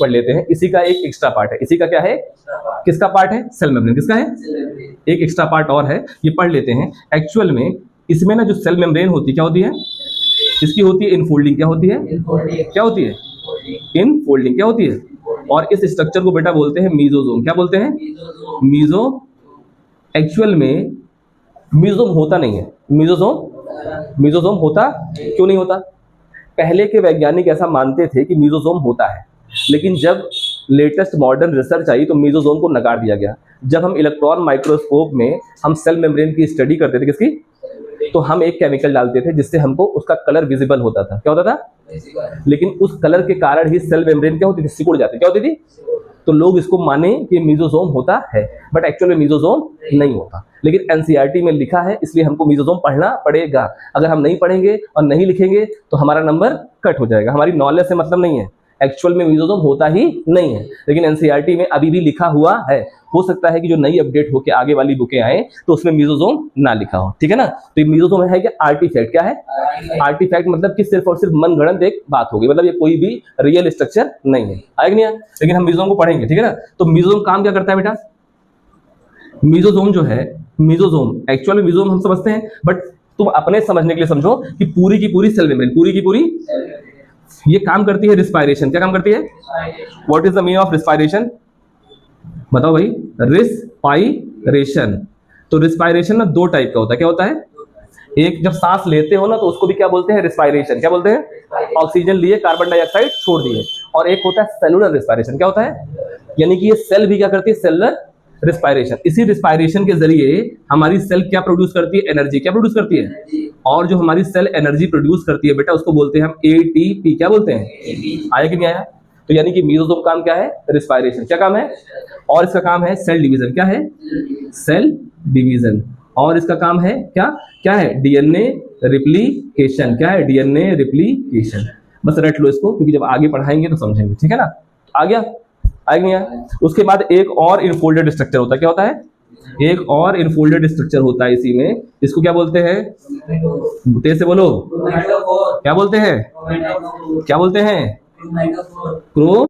पढ़ लेते हैं। इसी का एक एक्स्ट्रा पार्ट है। इसी का क्या है, किसका पार्ट है, सेल मेम्ब्रेन। किसका है, एक एक्स्ट्रा पार्ट और है, ये पढ़ लेते हैं। एक्चुअल में इसमें ना जो सेल मेम्ब्रेन होती है क्या होती है, इसकी होती है इनफोल्डिंग। क्या होती है, क्या होती है, इनफोल्डिंग। क्या होती है, और इस स्ट्रक्चर को बेटा बोलते हैं मीजोजोम। क्या बोलते हैं, मीजो। एक्चुअल में मीजोजोम होता नहीं है। मीजोजोम होता क्यों नहीं होता, पहले के वैज्ञानिक ऐसा मानते थे कि मीजोजोम होता है, लेकिन जब लेटेस्ट मॉडर्न रिसर्च आई तो मीजोजोम को नकार दिया गया। जब हम इलेक्ट्रॉन माइक्रोस्कोप में हम सेल मेम्ब्रेन की स्टडी करते थे, किसकी, तो हम एक केमिकल डालते थे जिससे हमको उसका कलर विजिबल होता था। क्या होता था, लेकिन उस कलर के कारण ही सेल मेम्ब्रेन क्या होती थी, सिकुड़ जाती। क्या होती थी, तो लोग इसको माने कि मीजोजोम होता है, बट एक्चुअल में मीजोजोम नहीं होता। लेकिन एनसीईआरटी में लिखा है, इसलिए हमको मीजोजोम पढ़ना पड़ेगा। अगर हम नहीं पढ़ेंगे और नहीं लिखेंगे तो हमारा नंबर कट हो जाएगा। हमारी नॉलेज से मतलब नहीं है, एक्चुअल में मीजोजोम होता ही नहीं है, लेकिन एनसीईआरटी में अभी भी लिखा हुआ है। हो सकता है कि जो नई अपडेट होके आगे वाली बुकें आए तो उसमें मीजोजोम ना लिखा हो, ठीक है ना। तो ये मीजोजोम है कि आर्टिफैक्ट। क्या है, आर्टिफैक्ट, मतलब कि सिर्फ और सिर्फ मनगढ़ंत एक बात होगी, मतलब ये कोई भी रियल स्ट्रक्चर नहीं है। आएगा नहीं है, लेकिन हम मीजोजोम को पढ़ेंगे, ठीक है ना। तो मीजोजोम काम क्या करता है बेटा, मीजोजोम जो है, मीजोजोम एक्चुअल में मीजोजोम हम समझते हैं, बट तुम अपने समझने के लिए समझो कि पूरी की पूरी सेल मेम्ब्रेन, पूरी की पूरी ये काम करती है रिस्पायरेशन। क्या काम करती है, what is the meaning of respiration, बताओ भाई। रिस्पायरेशन, तो रिस्पायरेशन ना दो टाइप का होता है। क्या होता है, एक जब सांस लेते हो ना तो उसको भी क्या बोलते हैं, रिस्पायरेशन। क्या बोलते हैं, ऑक्सीजन लिए कार्बन डाइऑक्साइड छोड़ दिए। और एक होता है सेलुलर रिस्पायरेशन। क्या होता है, यानी कि ये सेल भी क्या करती है, सेलुलर रिस्पायरेशन। इसी रिस्पायरेशन के जरिए हमारी सेल क्या प्रोड्यूस करती है, एनर्जी। क्या प्रोड्यूस करती है, और जो हमारी सेल एनर्जी प्रोड्यूस करती है बेटा उसको बोलते हैं हम एटीपी। क्या बोलते हैं, आया कि नहीं आया। तो यानी कि मीजोजोम काम क्या है, रिस्पायरेशन। क्या काम है, और इसका काम है सेल डिवीजन। क्या है, सेल डिवीजन। और इसका काम है क्या, क्या है, डीएनए रिप्लिकेशन। क्या है, डीएनए रिप्लिकेशन। बस रट लो इसको, क्योंकि जब आगे पढ़ाएंगे तो समझेंगे, ठीक है ना। आ गया, आएगा नहीं आया। उसके बाद एक और इनफोल्डेड स्ट्रक्चर होता है। क्या होता है, एक और इनफोल्डेड स्ट्रक्चर होता है इसी में, इसको क्या बोलते हैं, तेज से बोलो, क्या बोलते हैं, क्या बोलते हैं, क्रो